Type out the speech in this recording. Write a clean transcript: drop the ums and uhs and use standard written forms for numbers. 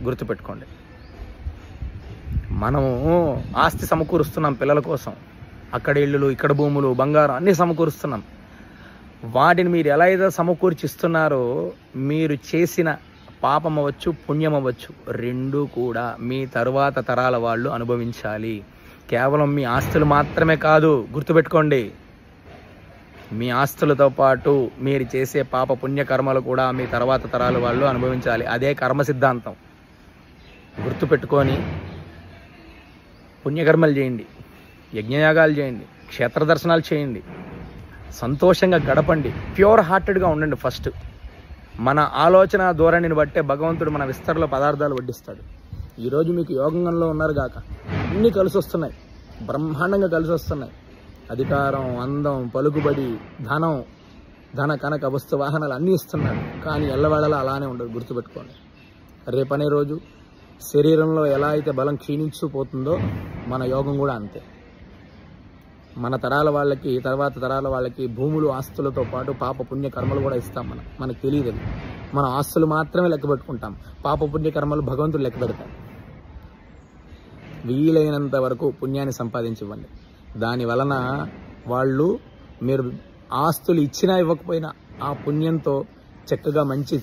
గుర్తుపెట్టుకోండి. మనము ఆస్తి సమకూరుస్తున్నాం పిల్లల కోసం. అక్కడ ఇళ్ళు, ఇక్కడ భూములు, బంగారం అన్నీ సమకూరుస్తున్నాం. వాటిని మీరు ఎలా అయితే సమకూర్చిస్తున్నారో మీరు చేసిన పాపం అవ్వచ్చు, పుణ్యం అవ్వచ్చు, రెండూ కూడా మీ తరువాత తరాల వాళ్ళు అనుభవించాలి. కేవలం మీ ఆస్తులు మాత్రమే కాదు, గుర్తుపెట్టుకోండి. మీ ఆస్తులతో పాటు మీరు చేసే పాప పుణ్యకర్మలు కూడా మీ తర్వాత తరాల వాళ్ళు అనుభవించాలి. అదే కర్మ సిద్ధాంతం. గుర్తుపెట్టుకొని పుణ్యకర్మలు చేయండి, యజ్ఞయాగాలు చేయండి, క్షేత్ర దర్శనాలు చేయండి, సంతోషంగా గడపండి, ప్యూర్ హార్టెడ్గా ఉండండి. ఫస్ట్ మన ఆలోచన ధోరణిని బట్టే భగవంతుడు మన విస్తరలో పదార్థాలు వడ్డిస్తాడు. ఈరోజు మీకు యోగంలో ఉన్నారు కాక అన్నీ కలిసి వస్తున్నాయి, బ్రహ్మాండంగా కలిసి వస్తున్నాయి. అధికారం, అందం, పలుకుబడి, ధన కనక వస్తు వాహనాలు అన్నీ ఇస్తున్నాడు. కానీ ఎల్లవేళలా అలానే ఉండదు, గుర్తుపెట్టుకోండి. రేపనే రోజు శరీరంలో ఎలా అయితే బలం క్షీణించిపోతుందో మన యోగం కూడా అంతే. మన తరాల వాళ్ళకి, తర్వాత తరాల వాళ్ళకి భూములు, ఆస్తులతో పాటు పాప పుణ్య కర్మలు కూడా ఇస్తాం. మనకు తెలియదు. మనం ఆస్తులు మాత్రమే లెక్క పెట్టుకుంటాం, పాప పుణ్య కర్మలు భగవంతుడు లెక్క పెడతాడు. వీలైనంత వరకు పుణ్యాన్ని సంపాదించివ్వండి. దాని వలన వాళ్ళు మీరు ఆస్తులు ఇచ్చినా ఇవ్వకపోయినా ఆ పుణ్యంతో చక్కగా మంచి